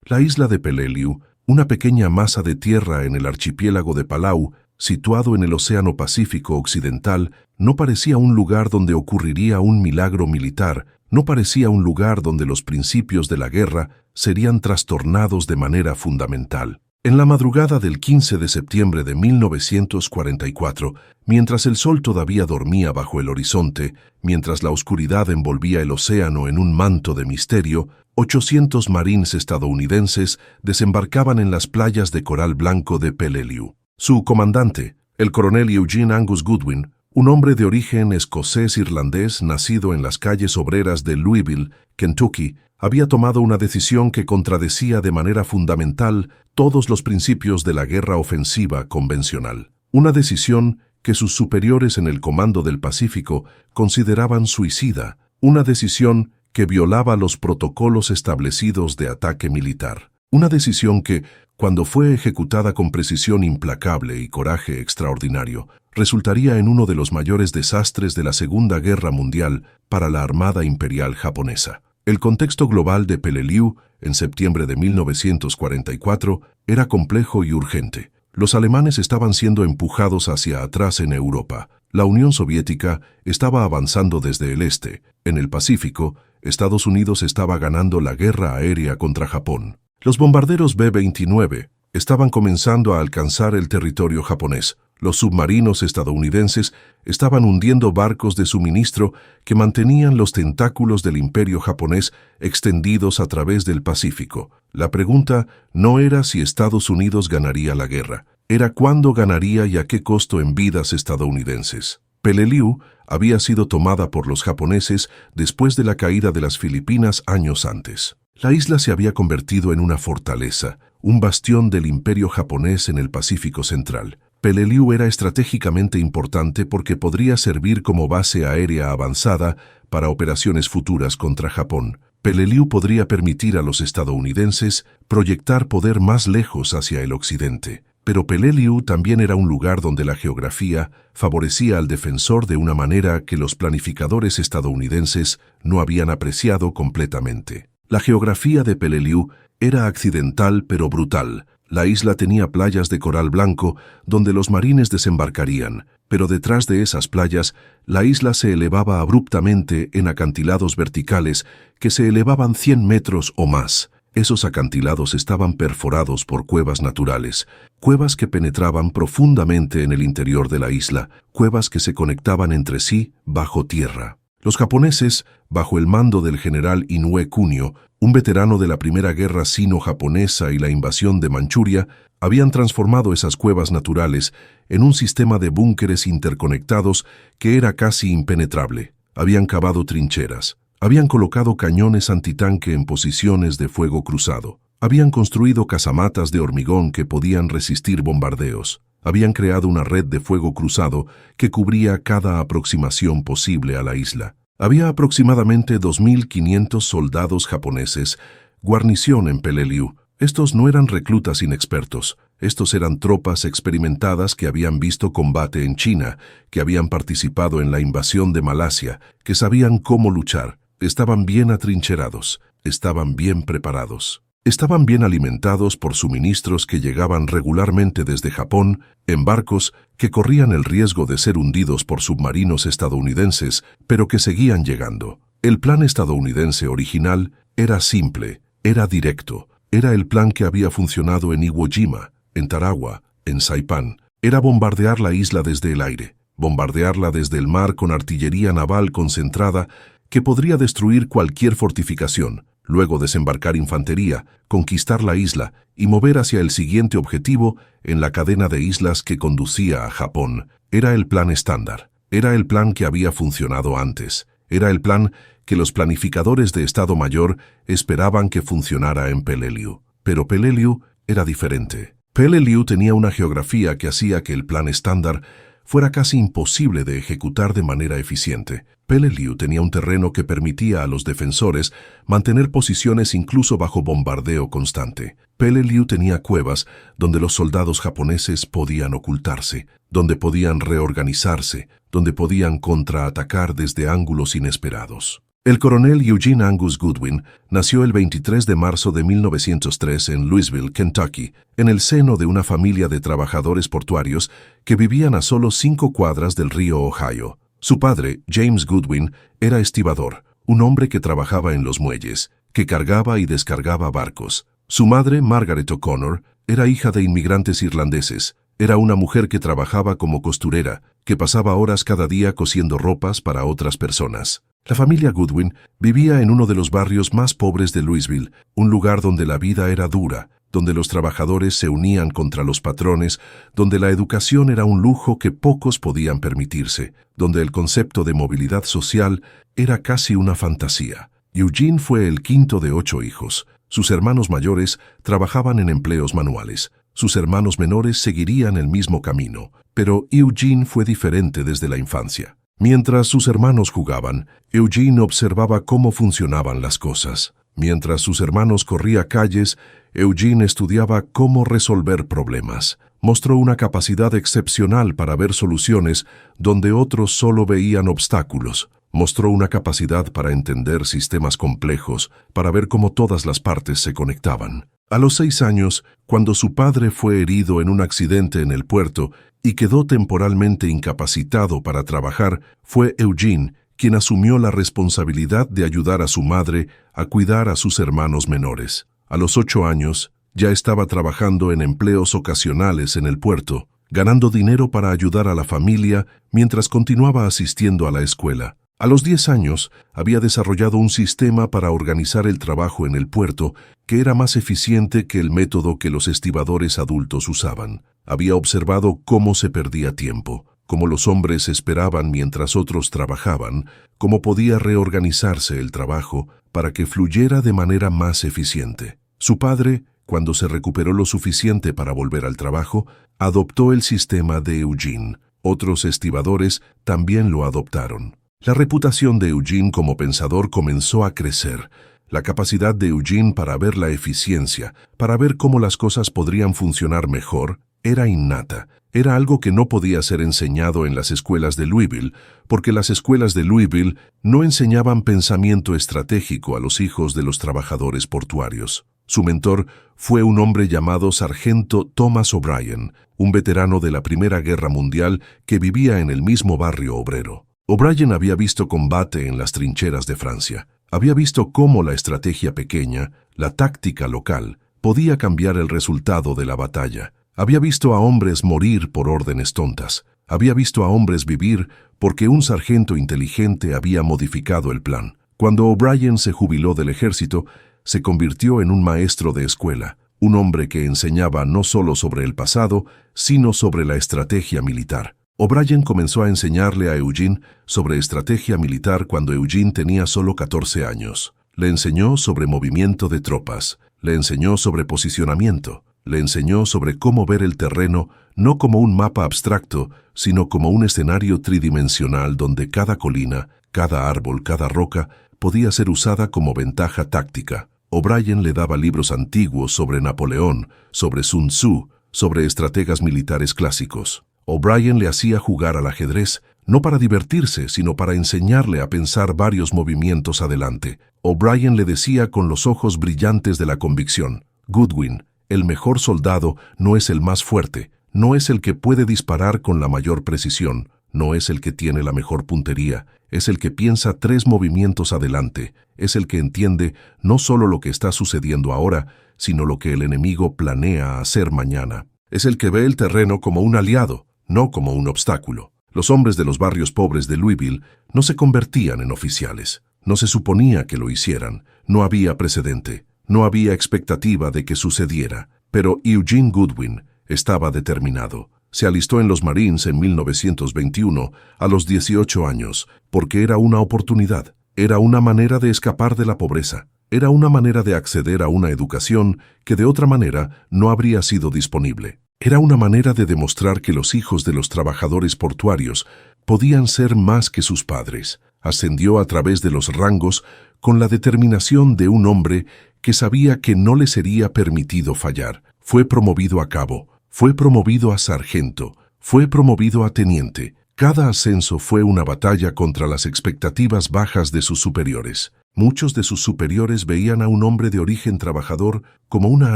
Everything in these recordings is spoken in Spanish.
La isla de Peleliu, una pequeña masa de tierra en el archipiélago de Palau, situado en el Océano Pacífico Occidental, no parecía un lugar donde ocurriría un milagro militar, no parecía un lugar donde los principios de la guerra serían trastornados de manera fundamental. En la madrugada del 15 de septiembre de 1944, mientras el sol todavía dormía bajo el horizonte, mientras la oscuridad envolvía el océano en un manto de misterio, 800 marines estadounidenses desembarcaban en las playas de coral blanco de Peleliu. Su comandante, el coronel Eugene Angus Goodwin, un hombre de origen escocés-irlandés nacido en las calles obreras de Louisville, Kentucky, había tomado una decisión que contradecía de manera fundamental todos los principios de la guerra ofensiva convencional. Una decisión que sus superiores en el Comando del Pacífico consideraban suicida, una decisión que violaba los protocolos establecidos de ataque militar. Una decisión que, cuando fue ejecutada con precisión implacable y coraje extraordinario, resultaría en uno de los mayores desastres de la Segunda Guerra Mundial para la Armada Imperial japonesa. El contexto global de Peleliu, en septiembre de 1944, era complejo y urgente. Los alemanes estaban siendo empujados hacia atrás en Europa. La Unión Soviética estaba avanzando desde el este. En el Pacífico, Estados Unidos estaba ganando la guerra aérea contra Japón. Los bombarderos B-29 estaban comenzando a alcanzar el territorio japonés. Los submarinos estadounidenses estaban hundiendo barcos de suministro que mantenían los tentáculos del imperio japonés extendidos a través del Pacífico. La pregunta no era si Estados Unidos ganaría la guerra, era cuándo ganaría y a qué costo en vidas estadounidenses. Peleliu había sido tomada por los japoneses después de la caída de las Filipinas años antes. La isla se había convertido en una fortaleza, un bastión del imperio japonés en el Pacífico Central. Peleliu era estratégicamente importante porque podría servir como base aérea avanzada para operaciones futuras contra Japón. Peleliu podría permitir a los estadounidenses proyectar poder más lejos hacia el occidente. Pero Peleliu también era un lugar donde la geografía favorecía al defensor de una manera que los planificadores estadounidenses no habían apreciado completamente. La geografía de Peleliu era accidental pero brutal. La isla tenía playas de coral blanco donde los marines desembarcarían, pero detrás de esas playas, la isla se elevaba abruptamente en acantilados verticales que se elevaban 100 metros o más. Esos acantilados estaban perforados por cuevas naturales, cuevas que penetraban profundamente en el interior de la isla, cuevas que se conectaban entre sí bajo tierra. Los japoneses, bajo el mando del general Inoue Kunio, un veterano de la Primera Guerra Sino-Japonesa y la invasión de Manchuria, habían transformado esas cuevas naturales en un sistema de búnkeres interconectados que era casi impenetrable. Habían cavado trincheras, habían colocado cañones antitanque en posiciones de fuego cruzado, habían construido casamatas de hormigón que podían resistir bombardeos, habían creado una red de fuego cruzado que cubría cada aproximación posible a la isla. Había aproximadamente 2.500 soldados japoneses, guarnición en Peleliu. Estos no eran reclutas inexpertos, estos eran tropas experimentadas que habían visto combate en China, que habían participado en la invasión de Malasia, que sabían cómo luchar, estaban bien atrincherados, estaban bien preparados. Estaban bien alimentados por suministros que llegaban regularmente desde Japón en barcos que corrían el riesgo de ser hundidos por submarinos estadounidenses, pero que seguían llegando. El plan estadounidense original era simple, era directo, era el plan que había funcionado en Iwo Jima, en Tarawa, en Saipán. Era bombardear la isla desde el aire, bombardearla desde el mar con artillería naval concentrada que podría destruir cualquier fortificación, luego desembarcar infantería, conquistar la isla y mover hacia el siguiente objetivo en la cadena de islas que conducía a Japón. Era el plan estándar, era el plan que había funcionado antes, era el plan que los planificadores de Estado Mayor esperaban que funcionara en Peleliu. Pero Peleliu era diferente. Peleliu tenía una geografía que hacía que el plan estándar fuera casi imposible de ejecutar de manera eficiente. Peleliu tenía un terreno que permitía a los defensores mantener posiciones incluso bajo bombardeo constante. Peleliu tenía cuevas donde los soldados japoneses podían ocultarse, donde podían reorganizarse, donde podían contraatacar desde ángulos inesperados. El coronel Eugene Angus Goodwin nació el 23 de marzo de 1903 en Louisville, Kentucky, en el seno de una familia de trabajadores portuarios que vivían a solo 5 cuadras del río Ohio. Su padre, James Goodwin, era estibador, un hombre que trabajaba en los muelles, que cargaba y descargaba barcos. Su madre, Margaret O'Connor, era hija de inmigrantes irlandeses. Era una mujer que trabajaba como costurera, que pasaba horas cada día cosiendo ropas para otras personas. La familia Goodwin vivía en uno de los barrios más pobres de Louisville, un lugar donde la vida era dura, donde los trabajadores se unían contra los patrones, donde la educación era un lujo que pocos podían permitirse, donde el concepto de movilidad social era casi una fantasía. Eugene fue el quinto de 8 hijos. Sus hermanos mayores trabajaban en empleos manuales. Sus hermanos menores seguirían el mismo camino, pero Eugene fue diferente desde la infancia. Mientras sus hermanos jugaban, Eugene observaba cómo funcionaban las cosas. Mientras sus hermanos corrían calles, Eugene estudiaba cómo resolver problemas. Mostró una capacidad excepcional para ver soluciones donde otros solo veían obstáculos. Mostró una capacidad para entender sistemas complejos, para ver cómo todas las partes se conectaban. A los 6 años, cuando su padre fue herido en un accidente en el puerto y quedó temporalmente incapacitado para trabajar, fue Eugene quien asumió la responsabilidad de ayudar a su madre a cuidar a sus hermanos menores. A los 8 años, ya estaba trabajando en empleos ocasionales en el puerto, ganando dinero para ayudar a la familia mientras continuaba asistiendo a la escuela. A los 10 años, había desarrollado un sistema para organizar el trabajo en el puerto que era más eficiente que el método que los estibadores adultos usaban. Había observado cómo se perdía tiempo, cómo los hombres esperaban mientras otros trabajaban, cómo podía reorganizarse el trabajo para que fluyera de manera más eficiente. Su padre, cuando se recuperó lo suficiente para volver al trabajo, adoptó el sistema de Eugene. Otros estibadores también lo adoptaron. La reputación de Eugene como pensador comenzó a crecer. La capacidad de Eugene para ver la eficiencia, para ver cómo las cosas podrían funcionar mejor, era innata. Era algo que no podía ser enseñado en las escuelas de Louisville, porque las escuelas de Louisville no enseñaban pensamiento estratégico a los hijos de los trabajadores portuarios. Su mentor fue un hombre llamado Sargento Thomas O'Brien, un veterano de la Primera Guerra Mundial que vivía en el mismo barrio obrero. O'Brien había visto combate en las trincheras de Francia. Había visto cómo la estrategia pequeña, la táctica local, podía cambiar el resultado de la batalla. Había visto a hombres morir por órdenes tontas. Había visto a hombres vivir porque un sargento inteligente había modificado el plan. Cuando O'Brien se jubiló del ejército, se convirtió en un maestro de escuela, un hombre que enseñaba no solo sobre el pasado, sino sobre la estrategia militar. O'Brien comenzó a enseñarle a Eugene sobre estrategia militar cuando Eugene tenía solo 14 años. Le enseñó sobre movimiento de tropas, le enseñó sobre posicionamiento, le enseñó sobre cómo ver el terreno no como un mapa abstracto, sino como un escenario tridimensional donde cada colina, cada árbol, cada roca podía ser usada como ventaja táctica. O'Brien le daba libros antiguos sobre Napoleón, sobre Sun Tzu, sobre estrategas militares clásicos. O'Brien le hacía jugar al ajedrez, no para divertirse, sino para enseñarle a pensar varios movimientos adelante. O'Brien le decía con los ojos brillantes de la convicción: Goodwin, el mejor soldado no es el más fuerte, no es el que puede disparar con la mayor precisión, no es el que tiene la mejor puntería, es el que piensa 3 movimientos adelante, es el que entiende no solo lo que está sucediendo ahora, sino lo que el enemigo planea hacer mañana. Es el que ve el terreno como un aliado, no como un obstáculo. Los hombres de los barrios pobres de Louisville no se convertían en oficiales. No se suponía que lo hicieran. No había precedente. No había expectativa de que sucediera. Pero Eugene Goodwin estaba determinado. Se alistó en los Marines en 1921 a los 18 años, porque era una oportunidad. Era una manera de escapar de la pobreza. Era una manera de acceder a una educación que de otra manera no habría sido disponible. Era una manera de demostrar que los hijos de los trabajadores portuarios podían ser más que sus padres. Ascendió a través de los rangos con la determinación de un hombre que sabía que no le sería permitido fallar. Fue promovido a cabo, fue promovido a sargento, fue promovido a teniente. Cada ascenso fue una batalla contra las expectativas bajas de sus superiores. Muchos de sus superiores veían a un hombre de origen trabajador como una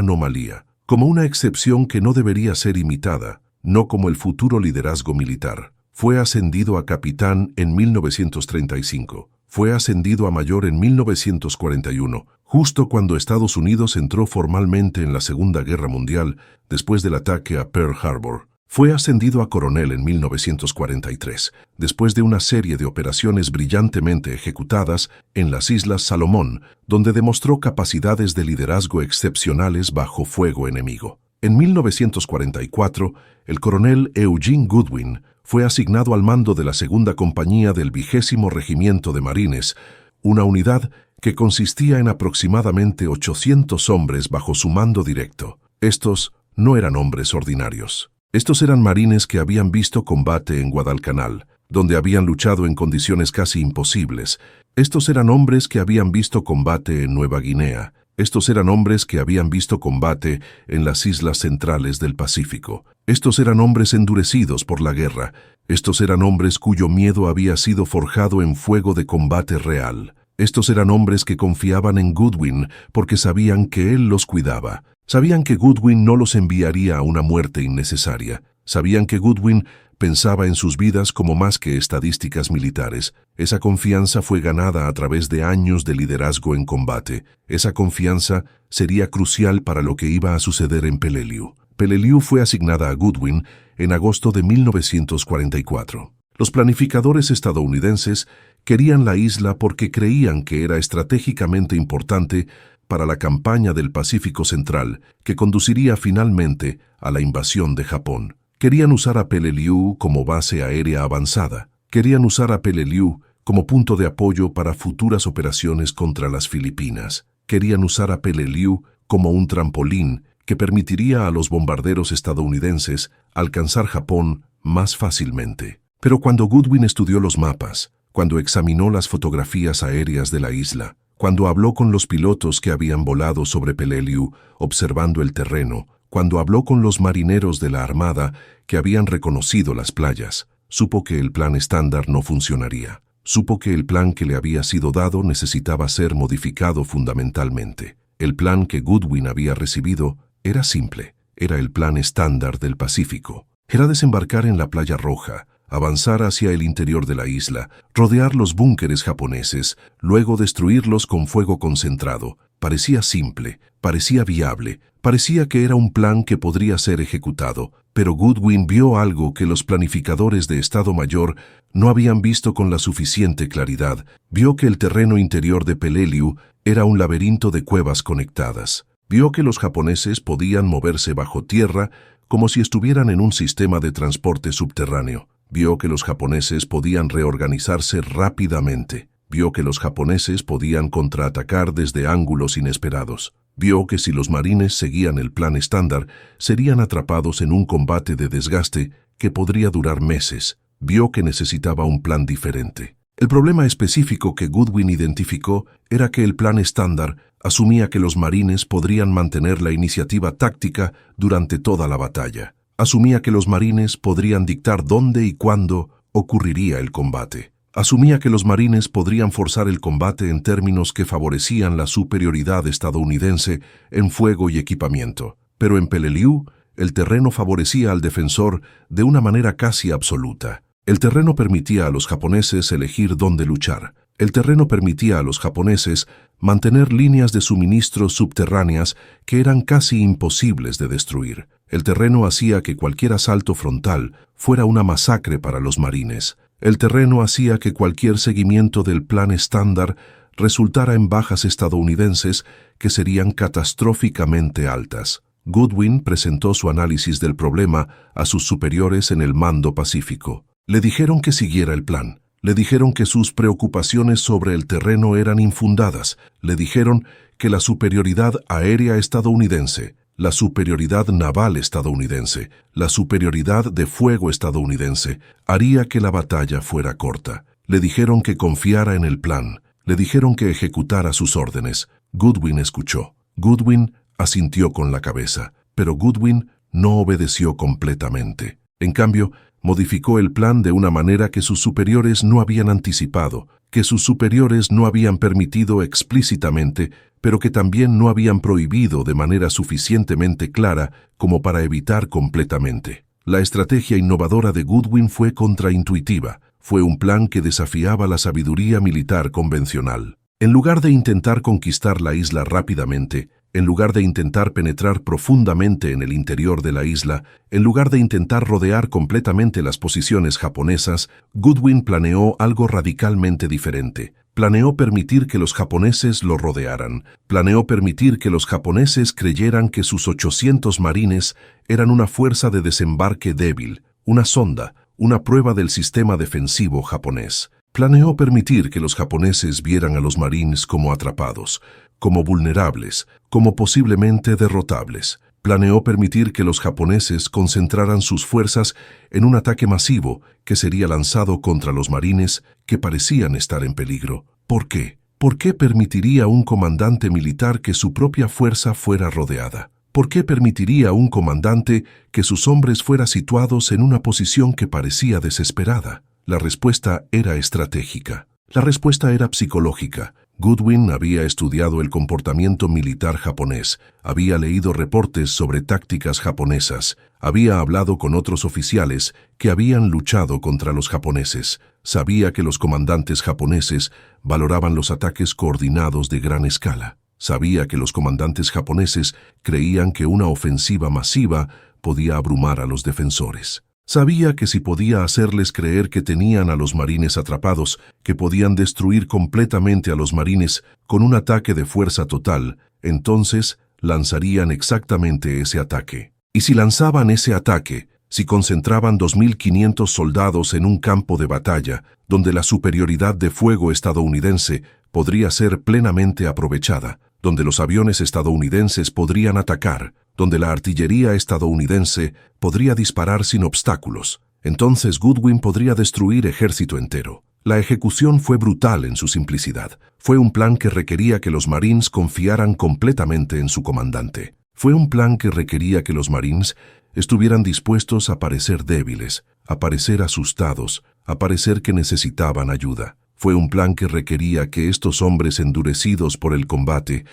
anomalía, como una excepción que no debería ser imitada, no como el futuro liderazgo militar. Fue ascendido a capitán en 1935. Fue ascendido a mayor en 1941, justo cuando Estados Unidos entró formalmente en la Segunda Guerra Mundial después del ataque a Pearl Harbor. Fue ascendido a coronel en 1943, después de una serie de operaciones brillantemente ejecutadas en las Islas Salomón, donde demostró capacidades de liderazgo excepcionales bajo fuego enemigo. En 1944, el coronel Eugene Goodwin fue asignado al mando de la segunda compañía del 20º Regimiento de Marines, una unidad que consistía en aproximadamente 800 hombres bajo su mando directo. Estos no eran hombres ordinarios. Estos eran marines que habían visto combate en Guadalcanal, donde habían luchado en condiciones casi imposibles. Estos eran hombres que habían visto combate en Nueva Guinea. Estos eran hombres que habían visto combate en las islas centrales del Pacífico. Estos eran hombres endurecidos por la guerra. Estos eran hombres cuyo miedo había sido forjado en fuego de combate real. Estos eran hombres que confiaban en Goodwin porque sabían que él los cuidaba. Sabían que Goodwin no los enviaría a una muerte innecesaria. Sabían que Goodwin pensaba en sus vidas como más que estadísticas militares. Esa confianza fue ganada a través de años de liderazgo en combate. Esa confianza sería crucial para lo que iba a suceder en Peleliu. Peleliu fue asignada a Goodwin en agosto de 1944. Los planificadores estadounidenses querían la isla porque creían que era estratégicamente importante para la campaña del Pacífico Central, que conduciría finalmente a la invasión de Japón. Querían usar a Peleliu como base aérea avanzada. Querían usar a Peleliu como punto de apoyo para futuras operaciones contra las Filipinas. Querían usar a Peleliu como un trampolín que permitiría a los bombarderos estadounidenses alcanzar Japón más fácilmente. Pero cuando Goodwin estudió los mapas, cuando examinó las fotografías aéreas de la isla, cuando habló con los pilotos que habían volado sobre Peleliu observando el terreno, cuando habló con los marineros de la Armada que habían reconocido las playas, supo que el plan estándar no funcionaría. Supo que el plan que le había sido dado necesitaba ser modificado fundamentalmente. El plan que Goodwin había recibido era simple. Era el plan estándar del Pacífico. Era desembarcar en la Playa Roja, avanzar hacia el interior de la isla, rodear los búnkeres japoneses, luego destruirlos con fuego concentrado. Parecía simple, parecía viable, parecía que era un plan que podría ser ejecutado, pero Goodwin vio algo que los planificadores de Estado Mayor no habían visto con la suficiente claridad. Vio que el terreno interior de Peleliu era un laberinto de cuevas conectadas. Vio que los japoneses podían moverse bajo tierra como si estuvieran en un sistema de transporte subterráneo. Vio que los japoneses podían reorganizarse rápidamente. Vio que los japoneses podían contraatacar desde ángulos inesperados. Vio que si los marines seguían el plan estándar, serían atrapados en un combate de desgaste que podría durar meses. Vio que necesitaba un plan diferente. El problema específico que Goodwin identificó era que el plan estándar asumía que los marines podrían mantener la iniciativa táctica durante toda la batalla. Asumía que los marines podrían dictar dónde y cuándo ocurriría el combate. Asumía que los marines podrían forzar el combate en términos que favorecían la superioridad estadounidense en fuego y equipamiento. Pero en Peleliu, el terreno favorecía al defensor de una manera casi absoluta. El terreno permitía a los japoneses elegir dónde luchar. El terreno permitía a los japoneses mantener líneas de suministros subterráneas que eran casi imposibles de destruir. El terreno hacía que cualquier asalto frontal fuera una masacre para los marines. El terreno hacía que cualquier seguimiento del plan estándar resultara en bajas estadounidenses que serían catastróficamente altas. Goodwin presentó su análisis del problema a sus superiores en el Mando Pacífico. Le dijeron que siguiera el plan. Le dijeron que sus preocupaciones sobre el terreno eran infundadas. Le dijeron que la superioridad aérea estadounidense, la superioridad naval estadounidense, la superioridad de fuego estadounidense haría que la batalla fuera corta. Le dijeron que confiara en el plan. Le dijeron que ejecutara sus órdenes. Goodwin escuchó. Goodwin asintió con la cabeza, pero Goodwin no obedeció completamente. En cambio, modificó el plan de una manera que sus superiores no habían anticipado, que sus superiores no habían permitido explícitamente, pero que también no habían prohibido de manera suficientemente clara como para evitar completamente. La estrategia innovadora de Goodwin fue contraintuitiva. Fue un plan que desafiaba la sabiduría militar convencional. En lugar de intentar conquistar la isla rápidamente, en lugar de intentar penetrar profundamente en el interior de la isla, en lugar de intentar rodear completamente las posiciones japonesas, Goodwin planeó algo radicalmente diferente. Planeó permitir que los japoneses lo rodearan. Planeó permitir que los japoneses creyeran que sus 800 marines eran una fuerza de desembarque débil, una sonda, una prueba del sistema defensivo japonés. Planeó permitir que los japoneses vieran a los marines como atrapados, como vulnerables, como posiblemente derrotables. Planeó permitir que los japoneses concentraran sus fuerzas en un ataque masivo que sería lanzado contra los marines que parecían estar en peligro. ¿Por qué? ¿Por qué permitiría un comandante militar que su propia fuerza fuera rodeada? ¿Por qué permitiría un comandante que sus hombres fueran situados en una posición que parecía desesperada? La respuesta era estratégica. La respuesta era psicológica. Goodwin había estudiado el comportamiento militar japonés, había leído reportes sobre tácticas japonesas, había hablado con otros oficiales que habían luchado contra los japoneses, sabía que los comandantes japoneses valoraban los ataques coordinados de gran escala, sabía que los comandantes japoneses creían que una ofensiva masiva podía abrumar a los defensores. Sabía que si podía hacerles creer que tenían a los marines atrapados, que podían destruir completamente a los marines con un ataque de fuerza total, entonces lanzarían exactamente ese ataque. Y si lanzaban ese ataque, si concentraban 2.500 soldados en un campo de batalla, donde la superioridad de fuego estadounidense podría ser plenamente aprovechada, donde los aviones estadounidenses podrían atacar, donde la artillería estadounidense podría disparar sin obstáculos, entonces Goodwin podría destruir ejército entero. La ejecución fue brutal en su simplicidad. Fue un plan que requería que los Marines confiaran completamente en su comandante. Fue un plan que requería que los Marines estuvieran dispuestos a parecer débiles, a parecer asustados, a parecer que necesitaban ayuda. Fue un plan que requería que estos hombres endurecidos por el combate,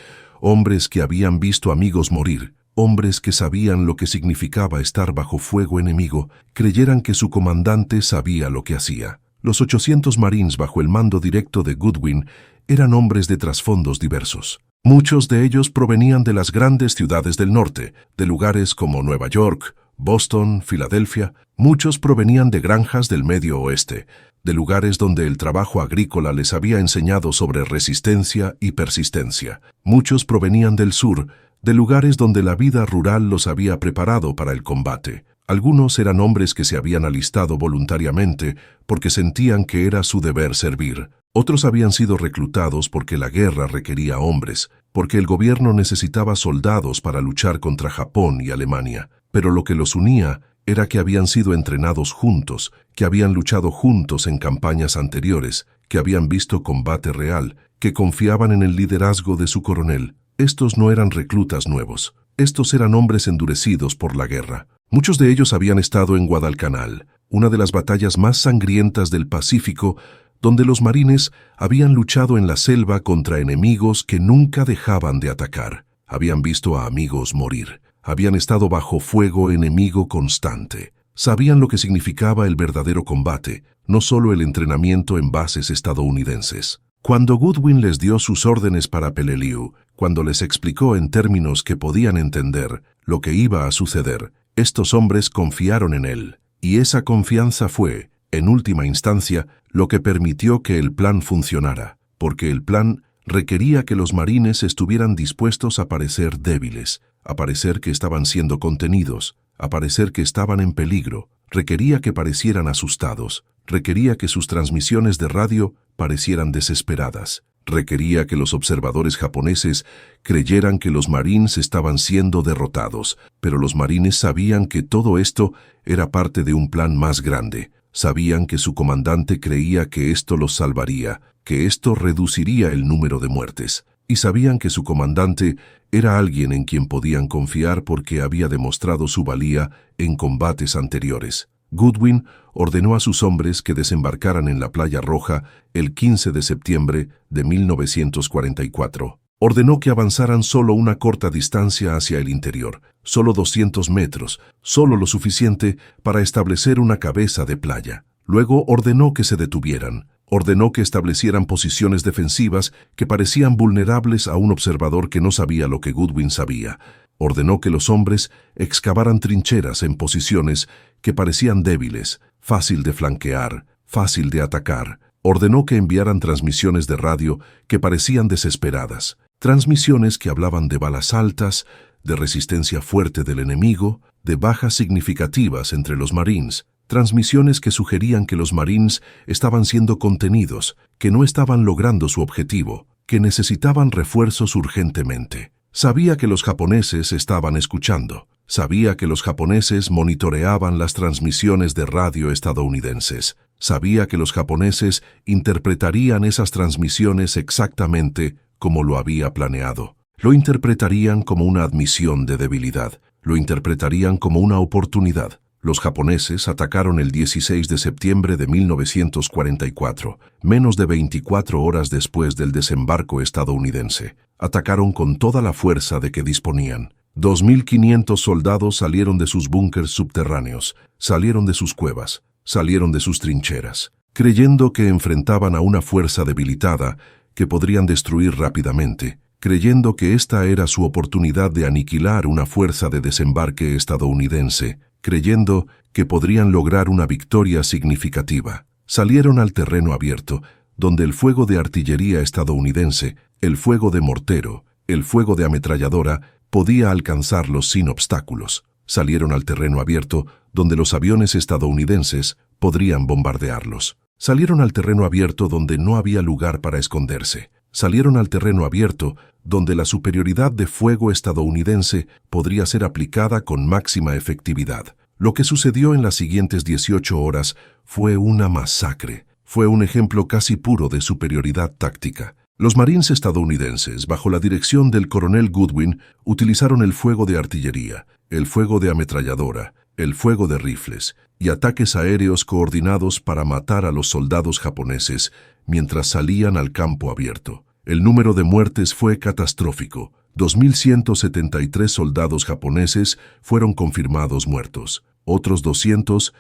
hombres que habían visto amigos morir, hombres que sabían lo que significaba estar bajo fuego enemigo, creyeran que su comandante sabía lo que hacía. Los 800 Marines bajo el mando directo de Goodwin eran hombres de trasfondos diversos. Muchos de ellos provenían de las grandes ciudades del norte, de lugares como Nueva York, Boston, Filadelfia. Muchos provenían de granjas del Medio Oeste, de lugares donde el trabajo agrícola les había enseñado sobre resistencia y persistencia. Muchos provenían del sur, de lugares donde la vida rural los había preparado para el combate. Algunos eran hombres que se habían alistado voluntariamente porque sentían que era su deber servir. Otros habían sido reclutados porque la guerra requería hombres, porque el gobierno necesitaba soldados para luchar contra Japón y Alemania. Pero lo que los unía era que habían sido entrenados juntos, que habían luchado juntos en campañas anteriores, que habían visto combate real, que confiaban en el liderazgo de su coronel. Estos no eran reclutas nuevos. Estos eran hombres endurecidos por la guerra. Muchos de ellos habían estado en Guadalcanal, una de las batallas más sangrientas del Pacífico, donde los marines habían luchado en la selva contra enemigos que nunca dejaban de atacar. Habían visto a amigos morir. Habían estado bajo fuego enemigo constante. Sabían lo que significaba el verdadero combate, no solo el entrenamiento en bases estadounidenses. Cuando Goodwin les dio sus órdenes para Peleliu, cuando les explicó en términos que podían entender lo que iba a suceder, estos hombres confiaron en él, y esa confianza fue, en última instancia, lo que permitió que el plan funcionara, porque el plan requería que los marines estuvieran dispuestos a parecer débiles, a parecer que estaban siendo contenidos, a parecer que estaban en peligro, requería que parecieran asustados, requería que sus transmisiones de radio parecieran desesperadas, requería que los observadores japoneses creyeran que los marines estaban siendo derrotados, pero los marines sabían que todo esto era parte de un plan más grande. Sabían que su comandante creía que esto los salvaría, que esto reduciría el número de muertes, y sabían que su comandante era alguien en quien podían confiar porque había demostrado su valía en combates anteriores. Goodwin ordenó a sus hombres que desembarcaran en la Playa Roja el 15 de septiembre de 1944. Ordenó que avanzaran solo una corta distancia hacia el interior, solo 200 metros, solo lo suficiente para establecer una cabeza de playa. Luego ordenó que se detuvieran. Ordenó que establecieran posiciones defensivas que parecían vulnerables a un observador que no sabía lo que Goodwin sabía. Ordenó que los hombres excavaran trincheras en posiciones que parecían débiles, fácil de flanquear, fácil de atacar. Ordenó que enviaran transmisiones de radio que parecían desesperadas. Transmisiones que hablaban de balas altas, de resistencia fuerte del enemigo, de bajas significativas entre los Marines. Transmisiones que sugerían que los Marines estaban siendo contenidos, que no estaban logrando su objetivo, que necesitaban refuerzos urgentemente. Sabía que los japoneses estaban escuchando. Sabía que los japoneses monitoreaban las transmisiones de radio estadounidenses. Sabía que los japoneses interpretarían esas transmisiones exactamente como lo había planeado. Lo interpretarían como una admisión de debilidad. Lo interpretarían como una oportunidad. Los japoneses atacaron el 16 de septiembre de 1944, menos de 24 horas después del desembarco estadounidense. Atacaron con toda la fuerza de que disponían. 2.500 soldados salieron de sus búnkers subterráneos, salieron de sus cuevas, salieron de sus trincheras, creyendo que enfrentaban a una fuerza debilitada que podrían destruir rápidamente, creyendo que esta era su oportunidad de aniquilar una fuerza de desembarque estadounidense, creyendo que podrían lograr una victoria significativa. Salieron al terreno abierto, donde el fuego de artillería estadounidense, el fuego de mortero, el fuego de ametralladora, podía alcanzarlos sin obstáculos. Salieron al terreno abierto, donde los aviones estadounidenses podrían bombardearlos. Salieron al terreno abierto donde no había lugar para esconderse. Salieron al terreno abierto donde la superioridad de fuego estadounidense podría ser aplicada con máxima efectividad. Lo que sucedió en las siguientes 18 horas fue una masacre. Fue un ejemplo casi puro de superioridad táctica. Los Marines estadounidenses, bajo la dirección del coronel Goodwin, utilizaron el fuego de artillería, el fuego de ametralladora, el fuego de rifles y ataques aéreos coordinados para matar a los soldados japoneses mientras salían al campo abierto. El número de muertes fue catastrófico. 2.173 soldados japoneses fueron confirmados muertos. Otros 200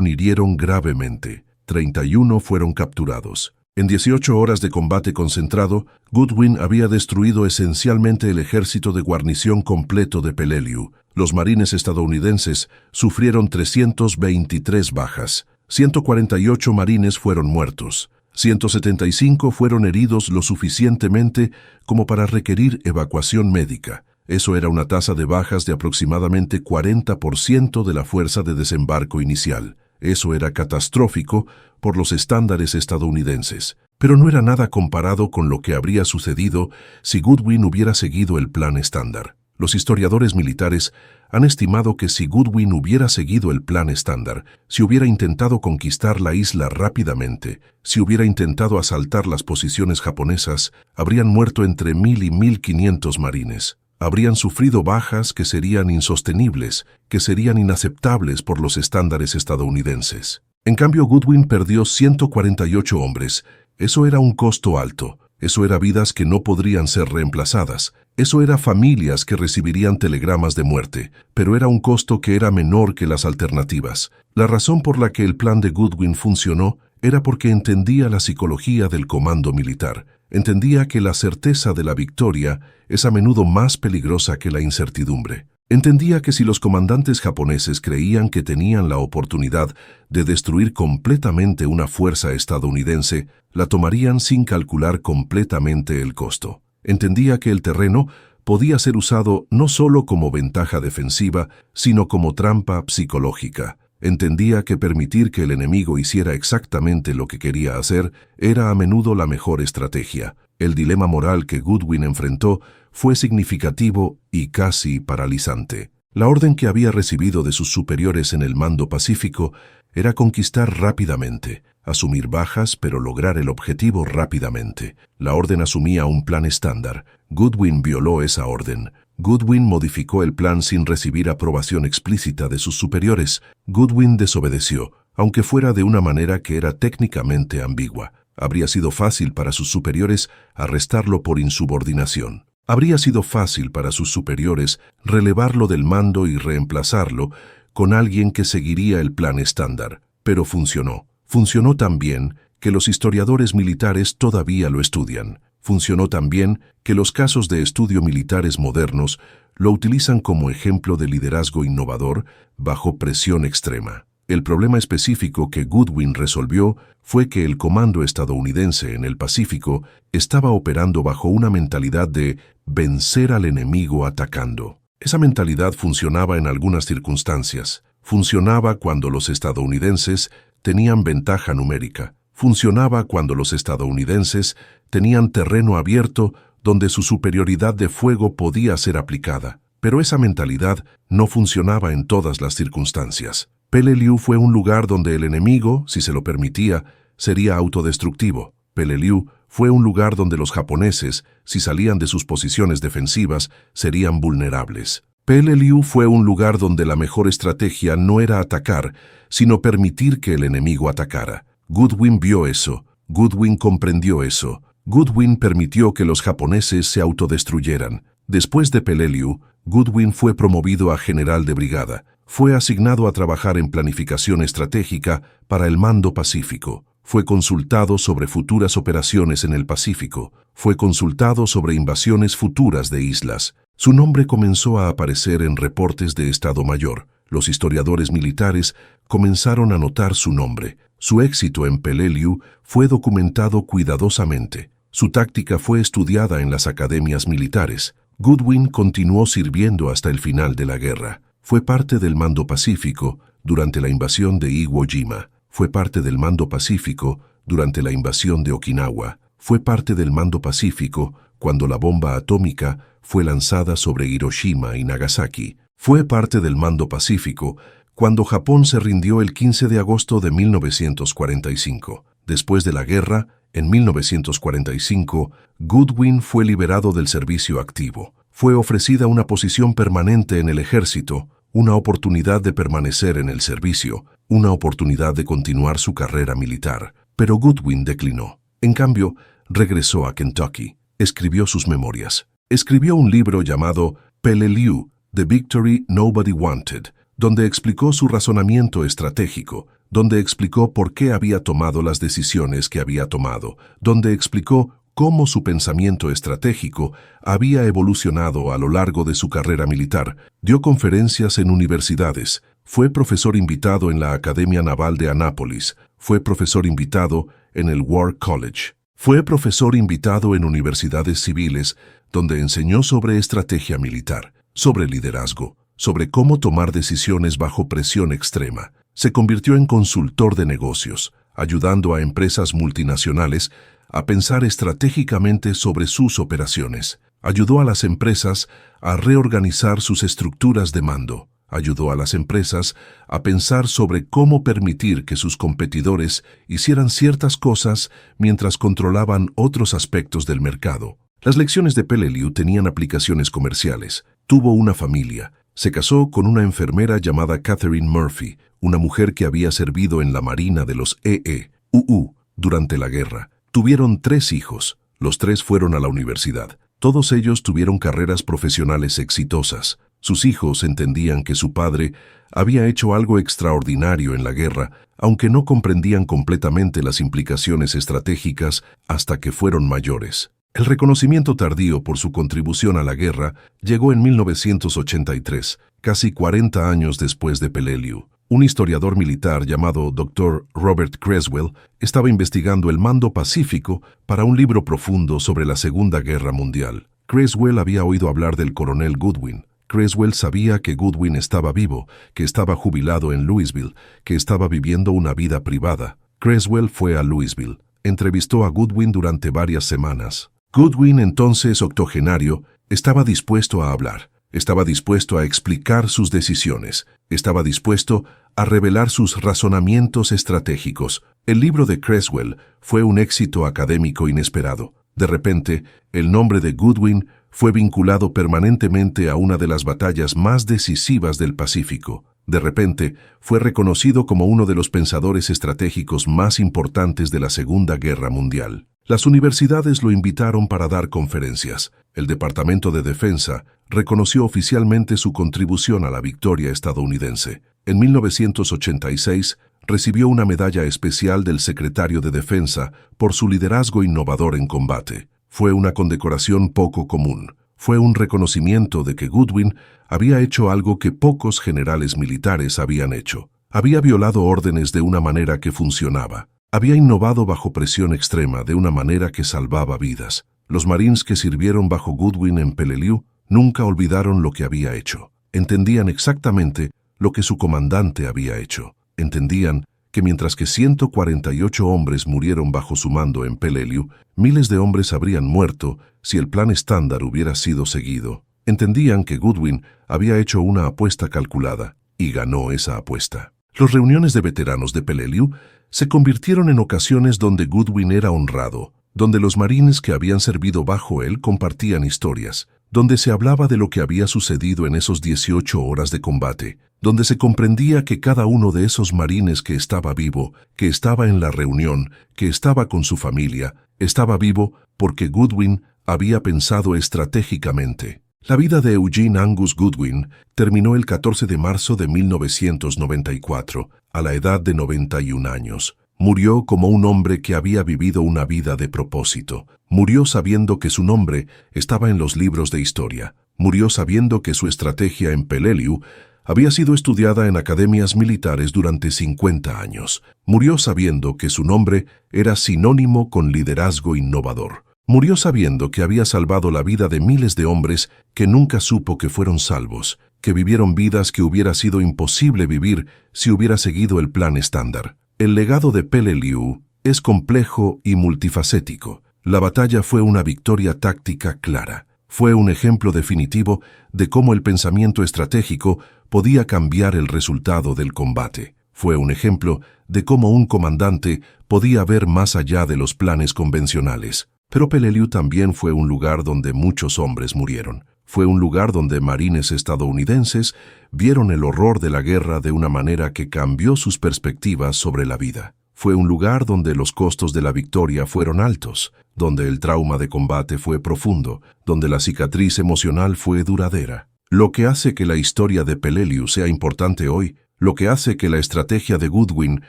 hirieron gravemente. 31 fueron capturados. En 18 horas de combate concentrado, Goodwin había destruido esencialmente el ejército de guarnición completo de Peleliu. Los marines estadounidenses sufrieron 323 bajas. 148 marines fueron muertos. 175 fueron heridos lo suficientemente como para requerir evacuación médica. Eso era una tasa de bajas de aproximadamente 40% de la fuerza de desembarco inicial. Eso era catastrófico por los estándares estadounidenses, pero no era nada comparado con lo que habría sucedido si Goodwin hubiera seguido el plan estándar. Los historiadores militares han estimado que si Goodwin hubiera seguido el plan estándar, si hubiera intentado conquistar la isla rápidamente, si hubiera intentado asaltar las posiciones japonesas, habrían muerto entre 1.000 y 1.500 marines. Habrían sufrido bajas que serían insostenibles, que serían inaceptables por los estándares estadounidenses. En cambio, Goodwin perdió 148 hombres. Eso era un costo alto. Eso era vidas que no podrían ser reemplazadas. Eso era familias que recibirían telegramas de muerte, pero era un costo que era menor que las alternativas. La razón por la que el plan de Goodwin funcionó era porque entendía la psicología del comando militar. Entendía que la certeza de la victoria es a menudo más peligrosa que la incertidumbre. Entendía que si los comandantes japoneses creían que tenían la oportunidad de destruir completamente una fuerza estadounidense, la tomarían sin calcular completamente el costo. Entendía que el terreno podía ser usado no solo como ventaja defensiva, sino como trampa psicológica. Entendía que permitir que el enemigo hiciera exactamente lo que quería hacer era a menudo la mejor estrategia. El dilema moral que Goodwin enfrentó fue significativo y casi paralizante. La orden que había recibido de sus superiores en el mando pacífico era conquistar rápidamente, asumir bajas pero lograr el objetivo rápidamente. La orden asumía un plan estándar. Goodwin violó esa orden. Goodwin modificó el plan sin recibir aprobación explícita de sus superiores. Goodwin desobedeció, aunque fuera de una manera que era técnicamente ambigua. Habría sido fácil para sus superiores arrestarlo por insubordinación. Habría sido fácil para sus superiores relevarlo del mando y reemplazarlo con alguien que seguiría el plan estándar. Pero funcionó. Funcionó tan bien que los historiadores militares todavía lo estudian. Funcionó tan bien que los casos de estudio militares modernos lo utilizan como ejemplo de liderazgo innovador bajo presión extrema. El problema específico que Goodwin resolvió fue que el comando estadounidense en el Pacífico estaba operando bajo una mentalidad de vencer al enemigo atacando. Esa mentalidad funcionaba en algunas circunstancias. Funcionaba cuando los estadounidenses tenían ventaja numérica. Funcionaba cuando los estadounidenses tenían terreno abierto donde su superioridad de fuego podía ser aplicada. Pero esa mentalidad no funcionaba en todas las circunstancias. Peleliu fue un lugar donde el enemigo, si se lo permitía, sería autodestructivo. Peleliu fue un lugar donde los japoneses, si salían de sus posiciones defensivas, serían vulnerables. Peleliu fue un lugar donde la mejor estrategia no era atacar, sino permitir que el enemigo atacara. Goodwin vio eso. Goodwin comprendió eso. Goodwin permitió que los japoneses se autodestruyeran. Después de Peleliu, Goodwin fue promovido a general de brigada. Fue asignado a trabajar en planificación estratégica para el Mando Pacífico. Fue consultado sobre futuras operaciones en el Pacífico. Fue consultado sobre invasiones futuras de islas. Su nombre comenzó a aparecer en reportes de Estado Mayor. Los historiadores militares comenzaron a notar su nombre. Su éxito en Peleliu fue documentado cuidadosamente. Su táctica fue estudiada en las academias militares. Goodwin continuó sirviendo hasta el final de la guerra. Fue parte del Mando Pacífico durante la invasión de Iwo Jima. Fue parte del Mando Pacífico durante la invasión de Okinawa. Fue parte del Mando Pacífico cuando la bomba atómica fue lanzada sobre Hiroshima y Nagasaki. Fue parte del Mando Pacífico cuando Japón se rindió el 15 de agosto de 1945. Después de la guerra, en 1945, Goodwin fue liberado del servicio activo. Fue ofrecida una posición permanente en el ejército, una oportunidad de permanecer en el servicio, una oportunidad de continuar su carrera militar. Pero Goodwin declinó. En cambio, regresó a Kentucky. Escribió sus memorias. Escribió un libro llamado Peleliu, The Victory Nobody Wanted, donde explicó su razonamiento estratégico, donde explicó por qué había tomado las decisiones que había tomado, donde explicó cómo su pensamiento estratégico había evolucionado a lo largo de su carrera militar. Dio conferencias en universidades, fue profesor invitado en la Academia Naval de Annapolis, fue profesor invitado en el War College, fue profesor invitado en universidades civiles, donde enseñó sobre estrategia militar, sobre liderazgo, sobre cómo tomar decisiones bajo presión extrema. Se convirtió en consultor de negocios, ayudando a empresas multinacionales a pensar estratégicamente sobre sus operaciones. Ayudó a las empresas a reorganizar sus estructuras de mando. Ayudó a las empresas a pensar sobre cómo permitir que sus competidores hicieran ciertas cosas mientras controlaban otros aspectos del mercado. Las lecciones de Peleliu tenían aplicaciones comerciales. Tuvo una familia. Se casó con una enfermera llamada Catherine Murphy, una mujer que había servido en la Marina de los EEUU durante la guerra. Tuvieron 3 hijos. Los 3 fueron a la universidad. Todos ellos tuvieron carreras profesionales exitosas. Sus hijos entendían que su padre había hecho algo extraordinario en la guerra, aunque no comprendían completamente las implicaciones estratégicas hasta que fueron mayores. El reconocimiento tardío por su contribución a la guerra llegó en 1983, casi 40 años después de Peleliu. Un historiador militar llamado Dr. Robert Creswell estaba investigando el Mando Pacífico para un libro profundo sobre la Segunda Guerra Mundial. Creswell había oído hablar del coronel Goodwin. Creswell sabía que Goodwin estaba vivo, que estaba jubilado en Louisville, que estaba viviendo una vida privada. Creswell fue a Louisville. Entrevistó a Goodwin durante varias semanas. Goodwin, entonces octogenario, estaba dispuesto a hablar. Estaba dispuesto a explicar sus decisiones. Estaba dispuesto a revelar sus razonamientos estratégicos. El libro de Creswell fue un éxito académico inesperado. De repente, el nombre de Goodwin fue vinculado permanentemente a una de las batallas más decisivas del Pacífico. De repente, fue reconocido como uno de los pensadores estratégicos más importantes de la Segunda Guerra Mundial. Las universidades lo invitaron para dar conferencias. El Departamento de Defensa reconoció oficialmente su contribución a la victoria estadounidense. En 1986, recibió una medalla especial del secretario de Defensa por su liderazgo innovador en combate. Fue una condecoración poco común. Fue un reconocimiento de que Goodwin había hecho algo que pocos generales militares habían hecho. Había violado órdenes de una manera que funcionaba. Había innovado bajo presión extrema de una manera que salvaba vidas. Los marines que sirvieron bajo Goodwin en Peleliu nunca olvidaron lo que había hecho. Entendían exactamente lo que su comandante había hecho. Entendían que mientras que 148 hombres murieron bajo su mando en Peleliu, miles de hombres habrían muerto si el plan estándar hubiera sido seguido. Entendían que Goodwin había hecho una apuesta calculada y ganó esa apuesta. Las reuniones de veteranos de Peleliu se convirtieron en ocasiones donde Goodwin era honrado, donde los marines que habían servido bajo él compartían historias, donde se hablaba de lo que había sucedido en esos 18 horas de combate, donde se comprendía que cada uno de esos marines que estaba vivo, que estaba en la reunión, que estaba con su familia, estaba vivo porque Goodwin había pensado estratégicamente. La vida de Eugene Angus Goodwin terminó el 14 de marzo de 1994, a la edad de 91 años. Murió como un hombre que había vivido una vida de propósito. Murió sabiendo que su nombre estaba en los libros de historia. Murió sabiendo que su estrategia en Peleliu había sido estudiada en academias militares durante 50 años. Murió sabiendo que su nombre era sinónimo con liderazgo innovador. Murió sabiendo que había salvado la vida de miles de hombres que nunca supo que fueron salvos, que vivieron vidas que hubiera sido imposible vivir si hubiera seguido el plan estándar. El legado de Peleliu es complejo y multifacético. La batalla fue una victoria táctica clara. Fue un ejemplo definitivo de cómo el pensamiento estratégico podía cambiar el resultado del combate. Fue un ejemplo de cómo un comandante podía ver más allá de los planes convencionales. Pero Peleliu también fue un lugar donde muchos hombres murieron. Fue un lugar donde marines estadounidenses vieron el horror de la guerra de una manera que cambió sus perspectivas sobre la vida. Fue un lugar donde los costos de la victoria fueron altos, donde el trauma de combate fue profundo, donde la cicatriz emocional fue duradera. Lo que hace que la historia de Peleliu sea importante hoy, lo que hace que la estrategia de Goodwin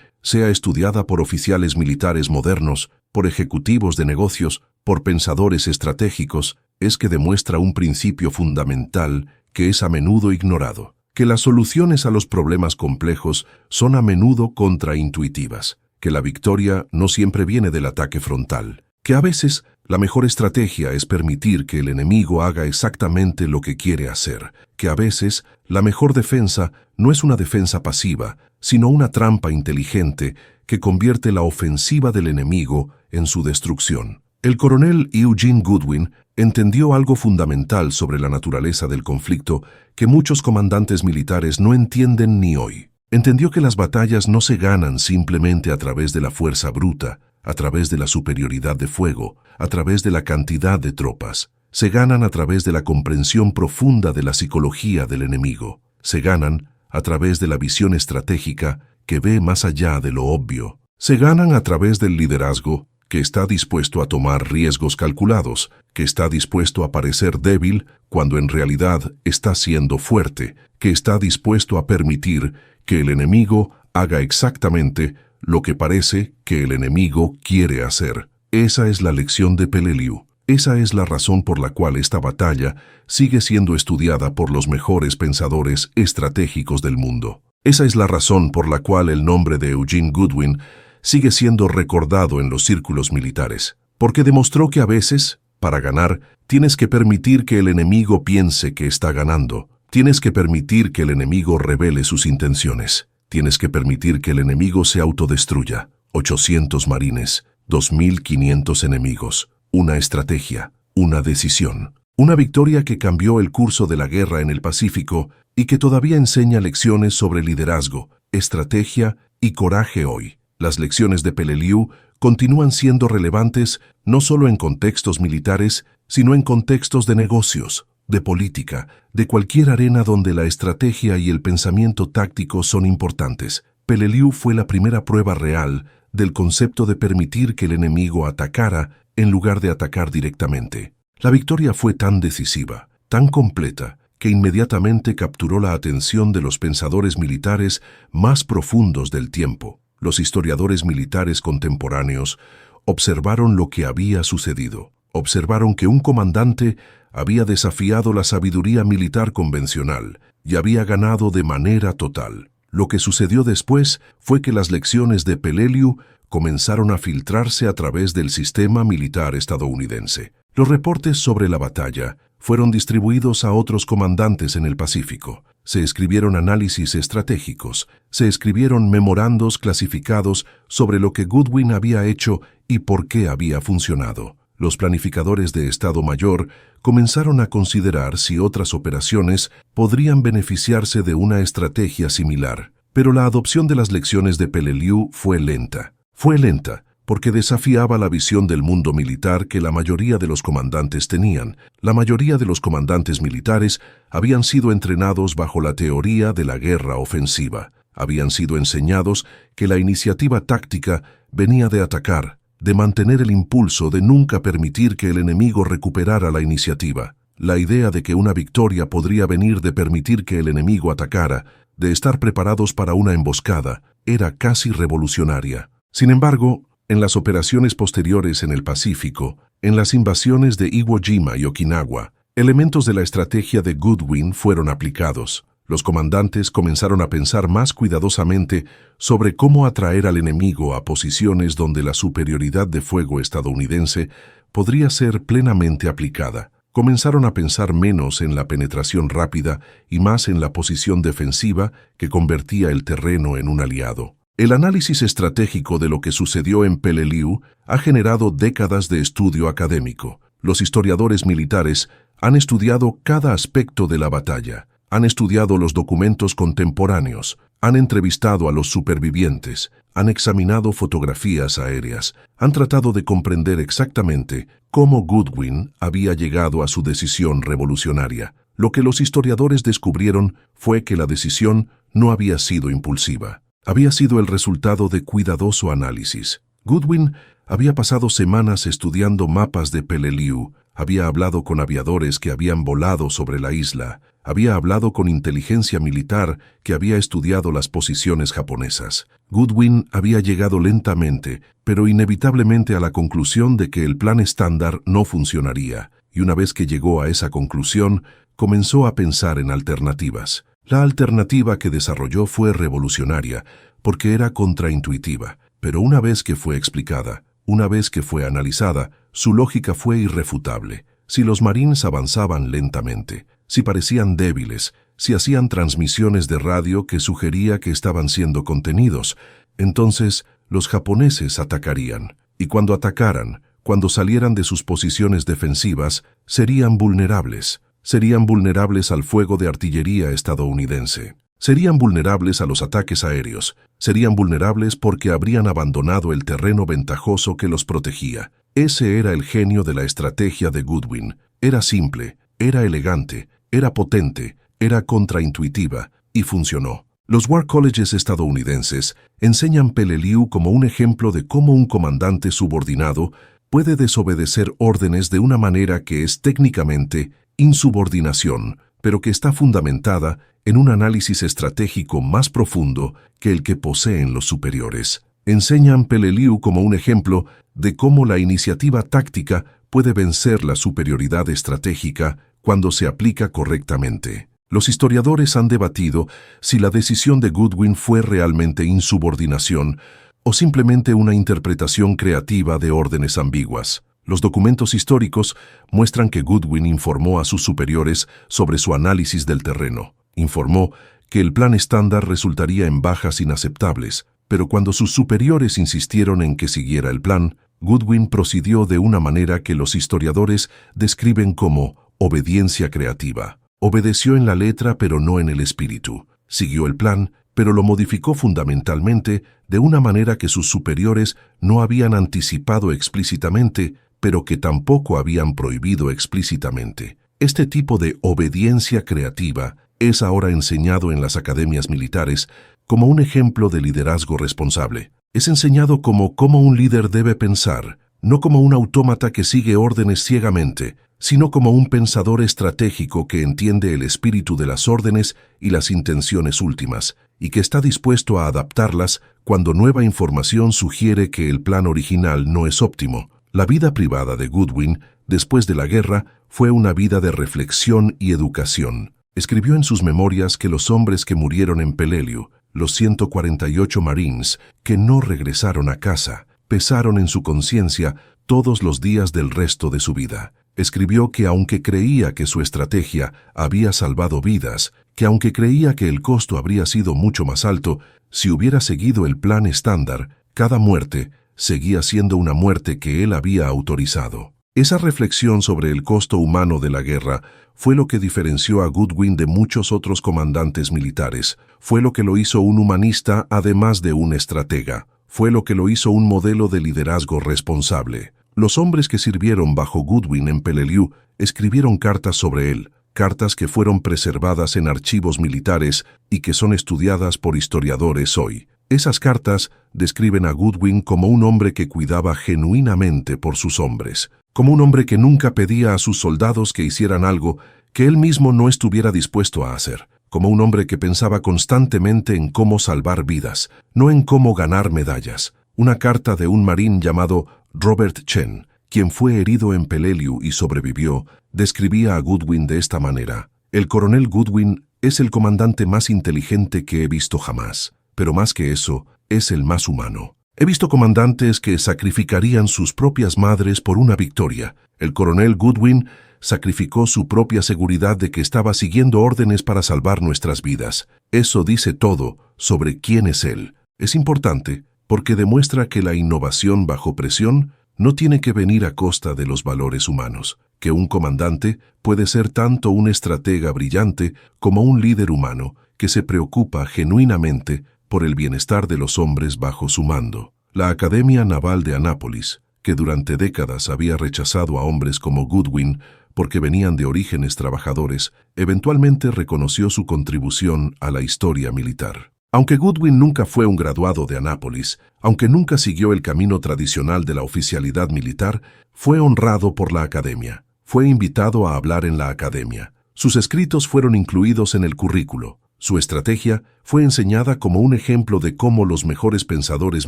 sea estudiada por oficiales militares modernos, por ejecutivos de negocios, por pensadores estratégicos, es que demuestra un principio fundamental que es a menudo ignorado, que las soluciones a los problemas complejos son a menudo contraintuitivas, que la victoria no siempre viene del ataque frontal, que a veces la mejor estrategia es permitir que el enemigo haga exactamente lo que quiere hacer, que a veces la mejor defensa no es una defensa pasiva, sino una trampa inteligente que convierte la ofensiva del enemigo en su destrucción. El coronel Eugene Goodwin entendió algo fundamental sobre la naturaleza del conflicto que muchos comandantes militares no entienden ni hoy. Entendió que las batallas no se ganan simplemente a través de la fuerza bruta, a través de la superioridad de fuego, a través de la cantidad de tropas. Se ganan a través de la comprensión profunda de la psicología del enemigo. Se ganan a través de la visión estratégica que ve más allá de lo obvio. Se ganan a través del liderazgo que está dispuesto a tomar riesgos calculados, que está dispuesto a parecer débil cuando en realidad está siendo fuerte, que está dispuesto a permitir que el enemigo haga exactamente lo que parece que el enemigo quiere hacer. Esa es la lección de Peleliu. Esa es la razón por la cual esta batalla sigue siendo estudiada por los mejores pensadores estratégicos del mundo. Esa es la razón por la cual el nombre de Eugene Goodwin sigue siendo recordado en los círculos militares, porque demostró que a veces, para ganar, tienes que permitir que el enemigo piense que está ganando. Tienes que permitir que el enemigo revele sus intenciones. Tienes que permitir que el enemigo se autodestruya. 800 marines, 2.500 enemigos, una estrategia, una decisión. Una victoria que cambió el curso de la guerra en el Pacífico y que todavía enseña lecciones sobre liderazgo, estrategia y coraje hoy. Las lecciones de Peleliu continúan siendo relevantes no solo en contextos militares, sino en contextos de negocios, de política, de cualquier arena donde la estrategia y el pensamiento táctico son importantes. Peleliu fue la primera prueba real del concepto de permitir que el enemigo atacara en lugar de atacar directamente. La victoria fue tan decisiva, tan completa, que inmediatamente capturó la atención de los pensadores militares más profundos del tiempo. Los historiadores militares contemporáneos observaron lo que había sucedido. Observaron que un comandante había desafiado la sabiduría militar convencional y había ganado de manera total. Lo que sucedió después fue que las lecciones de Peleliu comenzaron a filtrarse a través del sistema militar estadounidense. Los reportes sobre la batalla fueron distribuidos a otros comandantes en el Pacífico. Se escribieron análisis estratégicos, se escribieron memorandos clasificados sobre lo que Goodwin había hecho y por qué había funcionado. Los planificadores de Estado Mayor comenzaron a considerar si otras operaciones podrían beneficiarse de una estrategia similar. Pero la adopción de las lecciones de Peleliu fue lenta. Fue lenta porque desafiaba la visión del mundo militar que la mayoría de los comandantes tenían. La mayoría de los comandantes militares habían sido entrenados bajo la teoría de la guerra ofensiva. Habían sido enseñados que la iniciativa táctica venía de atacar, de mantener el impulso, de nunca permitir que el enemigo recuperara la iniciativa. La idea de que una victoria podría venir de permitir que el enemigo atacara, de estar preparados para una emboscada, era casi revolucionaria. Sin embargo, en las operaciones posteriores en el Pacífico, en las invasiones de Iwo Jima y Okinawa, elementos de la estrategia de Goodwin fueron aplicados. Los comandantes comenzaron a pensar más cuidadosamente sobre cómo atraer al enemigo a posiciones donde la superioridad de fuego estadounidense podría ser plenamente aplicada. Comenzaron a pensar menos en la penetración rápida y más en la posición defensiva que convertía el terreno en un aliado. El análisis estratégico de lo que sucedió en Peleliu ha generado décadas de estudio académico. Los historiadores militares han estudiado cada aspecto de la batalla. Han estudiado los documentos contemporáneos, han entrevistado a los supervivientes, han examinado fotografías aéreas, han tratado de comprender exactamente cómo Goodwin había llegado a su decisión revolucionaria. Lo que los historiadores descubrieron fue que la decisión no había sido impulsiva. Había sido el resultado de cuidadoso análisis. Goodwin había pasado semanas estudiando mapas de Peleliu, había hablado con aviadores que habían volado sobre la isla, había hablado con inteligencia militar que había estudiado las posiciones japonesas. Goodwin había llegado lentamente, pero inevitablemente a la conclusión de que el plan estándar no funcionaría, y una vez que llegó a esa conclusión, comenzó a pensar en alternativas. La alternativa que desarrolló fue revolucionaria, porque era contraintuitiva, pero una vez que fue explicada, una vez que fue analizada, su lógica fue irrefutable. Si los marines avanzaban lentamente, si parecían débiles, si hacían transmisiones de radio que sugería que estaban siendo contenidos, entonces los japoneses atacarían. Y cuando atacaran, cuando salieran de sus posiciones defensivas, serían vulnerables. Serían vulnerables al fuego de artillería estadounidense. Serían vulnerables a los ataques aéreos. Serían vulnerables porque habrían abandonado el terreno ventajoso que los protegía. Ese era el genio de la estrategia de Goodwin. Era simple, era elegante, era potente, era contraintuitiva y funcionó. Los War Colleges estadounidenses enseñan Peleliu como un ejemplo de cómo un comandante subordinado puede desobedecer órdenes de una manera que es técnicamente insubordinación, pero que está fundamentada en un análisis estratégico más profundo que el que poseen los superiores. Enseñan Peleliu como un ejemplo de cómo la iniciativa táctica puede vencer la superioridad estratégica cuando se aplica correctamente. Los historiadores han debatido si la decisión de Goodwin fue realmente insubordinación o simplemente una interpretación creativa de órdenes ambiguas. Los documentos históricos muestran que Goodwin informó a sus superiores sobre su análisis del terreno. Informó que el plan estándar resultaría en bajas inaceptables, pero cuando sus superiores insistieron en que siguiera el plan, Goodwin procedió de una manera que los historiadores describen como obediencia creativa. Obedeció en la letra pero no en el espíritu. Siguió el plan, pero lo modificó fundamentalmente de una manera que sus superiores no habían anticipado explícitamente, pero que tampoco habían prohibido explícitamente. Este tipo de obediencia creativa es ahora enseñado en las academias militares como un ejemplo de liderazgo responsable. Es enseñado como cómo un líder debe pensar, no como un autómata que sigue órdenes ciegamente, sino como un pensador estratégico que entiende el espíritu de las órdenes y las intenciones últimas, y que está dispuesto a adaptarlas cuando nueva información sugiere que el plan original no es óptimo. La vida privada de Goodwin, después de la guerra, fue una vida de reflexión y educación. Escribió en sus memorias que los hombres que murieron en Peleliu, los 148 Marines, que no regresaron a casa, pesaron en su conciencia todos los días del resto de su vida. Escribió que aunque creía que su estrategia había salvado vidas, que aunque creía que el costo habría sido mucho más alto, si hubiera seguido el plan estándar, cada muerte seguía siendo una muerte que él había autorizado. Esa reflexión sobre el costo humano de la guerra fue lo que diferenció a Goodwin de muchos otros comandantes militares, fue lo que lo hizo un humanista además de un estratega, fue lo que lo hizo un modelo de liderazgo responsable. Los hombres que sirvieron bajo Goodwin en Peleliu escribieron cartas sobre él, cartas que fueron preservadas en archivos militares y que son estudiadas por historiadores hoy. Esas cartas describen a Goodwin como un hombre que cuidaba genuinamente por sus hombres, como un hombre que nunca pedía a sus soldados que hicieran algo que él mismo no estuviera dispuesto a hacer, como un hombre que pensaba constantemente en cómo salvar vidas, no en cómo ganar medallas. Una carta de un marín llamado Robert Chen, quien fue herido en Peleliu y sobrevivió, describía a Goodwin de esta manera: el coronel Goodwin es el comandante más inteligente que he visto jamás, pero más que eso, es el más humano. He visto comandantes que sacrificarían sus propias madres por una victoria. El coronel Goodwin sacrificó su propia seguridad de que estaba siguiendo órdenes para salvar nuestras vidas. Eso dice todo sobre quién es él. Es importante porque demuestra que la innovación bajo presión no tiene que venir a costa de los valores humanos, que un comandante puede ser tanto un estratega brillante como un líder humano que se preocupa genuinamente por el bienestar de los hombres bajo su mando. La Academia Naval de Annapolis, que durante décadas había rechazado a hombres como Goodwin porque venían de orígenes trabajadores, eventualmente reconoció su contribución a la historia militar. Aunque Goodwin nunca fue un graduado de Annapolis, aunque nunca siguió el camino tradicional de la oficialidad militar, fue honrado por la Academia. Fue invitado a hablar en la Academia. Sus escritos fueron incluidos en el currículo. Su estrategia fue enseñada como un ejemplo de cómo los mejores pensadores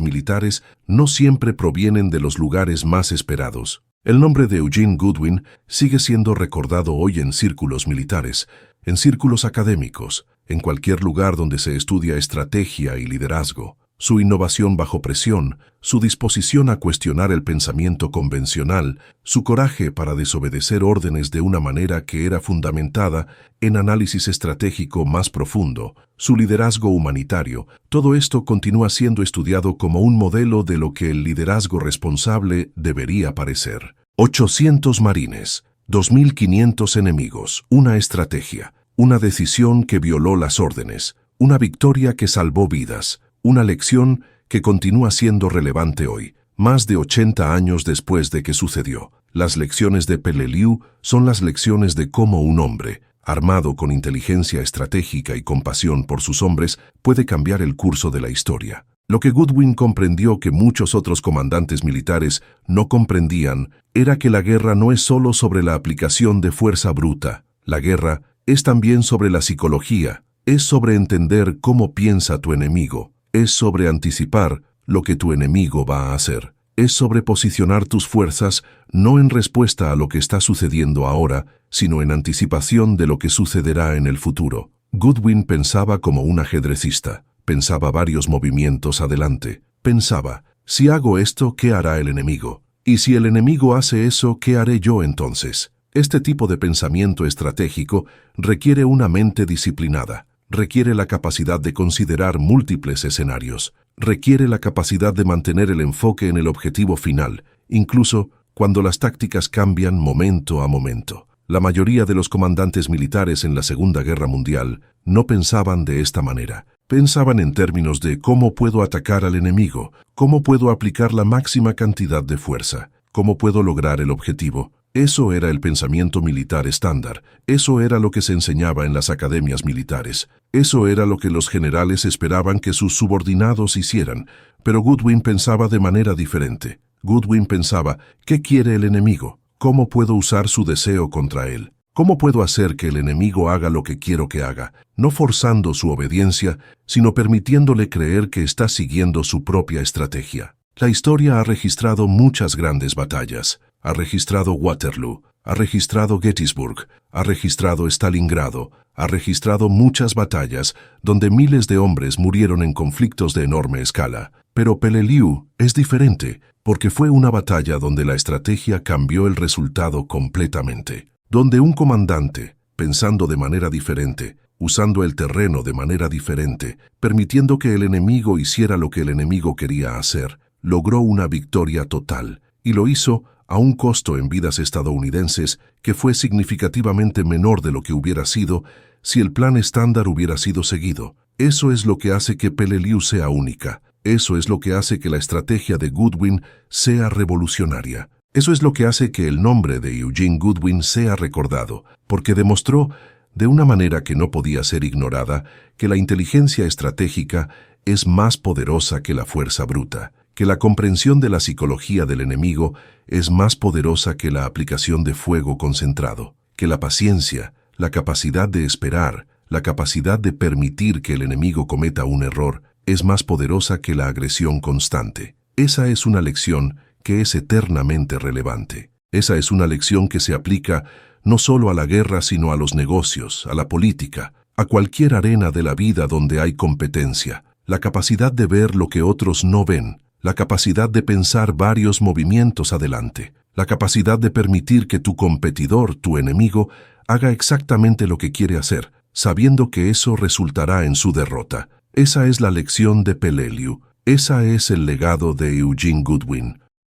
militares no siempre provienen de los lugares más esperados. El nombre de Eugene Goodwin sigue siendo recordado hoy en círculos militares, en círculos académicos, en cualquier lugar donde se estudia estrategia y liderazgo. Su innovación bajo presión, su disposición a cuestionar el pensamiento convencional, su coraje para desobedecer órdenes de una manera que era fundamentada en análisis estratégico más profundo, su liderazgo humanitario, todo esto continúa siendo estudiado como un modelo de lo que el liderazgo responsable debería parecer. 800 marines, 2.500 enemigos, una estrategia, una decisión que violó las órdenes, una victoria que salvó vidas, una lección que continúa siendo relevante hoy, más de 80 años después de que sucedió. Las lecciones de Peleliu son las lecciones de cómo un hombre, armado con inteligencia estratégica y compasión por sus hombres, puede cambiar el curso de la historia. Lo que Goodwin comprendió que muchos otros comandantes militares no comprendían era que la guerra no es solo sobre la aplicación de fuerza bruta. La guerra es también sobre la psicología, es sobre entender cómo piensa tu enemigo. Es sobre anticipar lo que tu enemigo va a hacer. Es sobre posicionar tus fuerzas no en respuesta a lo que está sucediendo ahora, sino en anticipación de lo que sucederá en el futuro. Goodwin pensaba como un ajedrecista. Pensaba varios movimientos adelante. Pensaba, si hago esto, ¿qué hará el enemigo? Y si el enemigo hace eso, ¿qué haré yo entonces? Este tipo de pensamiento estratégico requiere una mente disciplinada. Requiere la capacidad de considerar múltiples escenarios, requiere la capacidad de mantener el enfoque en el objetivo final, incluso cuando las tácticas cambian momento a momento. La mayoría de los comandantes militares en la Segunda Guerra Mundial no pensaban de esta manera. Pensaban en términos de cómo puedo atacar al enemigo, cómo puedo aplicar la máxima cantidad de fuerza, cómo puedo lograr el objetivo. Eso era el pensamiento militar estándar, eso era lo que se enseñaba en las academias militares, eso era lo que los generales esperaban que sus subordinados hicieran, pero Goodwin pensaba de manera diferente. Goodwin pensaba, ¿qué quiere el enemigo? ¿Cómo puedo usar su deseo contra él? ¿Cómo puedo hacer que el enemigo haga lo que quiero que haga, no forzando su obediencia, sino permitiéndole creer que está siguiendo su propia estrategia? La historia ha registrado muchas grandes batallas. Ha registrado Waterloo, ha registrado Gettysburg, ha registrado Stalingrado, ha registrado muchas batallas donde miles de hombres murieron en conflictos de enorme escala. Pero Peleliu es diferente, porque fue una batalla donde la estrategia cambió el resultado completamente. Donde un comandante, pensando de manera diferente, usando el terreno de manera diferente, permitiendo que el enemigo hiciera lo que el enemigo quería hacer, logró una victoria total, y lo hizo a un costo en vidas estadounidenses que fue significativamente menor de lo que hubiera sido si el plan estándar hubiera sido seguido. Eso es lo que hace que Peleliu sea única. Eso es lo que hace que la estrategia de Goodwin sea revolucionaria. Eso es lo que hace que el nombre de Eugene Goodwin sea recordado, porque demostró, de una manera que no podía ser ignorada, que la inteligencia estratégica es más poderosa que la fuerza bruta, que la comprensión de la psicología del enemigo es más poderosa que la aplicación de fuego concentrado, que la paciencia, la capacidad de esperar, la capacidad de permitir que el enemigo cometa un error, es más poderosa que la agresión constante. Esa es una lección que es eternamente relevante. Esa es una lección que se aplica no solo a la guerra, sino a los negocios, a la política, a cualquier arena de la vida donde hay competencia. La capacidad de ver lo que otros no ven, la capacidad de pensar varios movimientos adelante, la capacidad de permitir que tu competidor, tu enemigo, haga exactamente lo que quiere hacer, sabiendo que eso resultará en su derrota. Esa es la lección de Peleliu. Esa es el legado de Eugene Goodwin.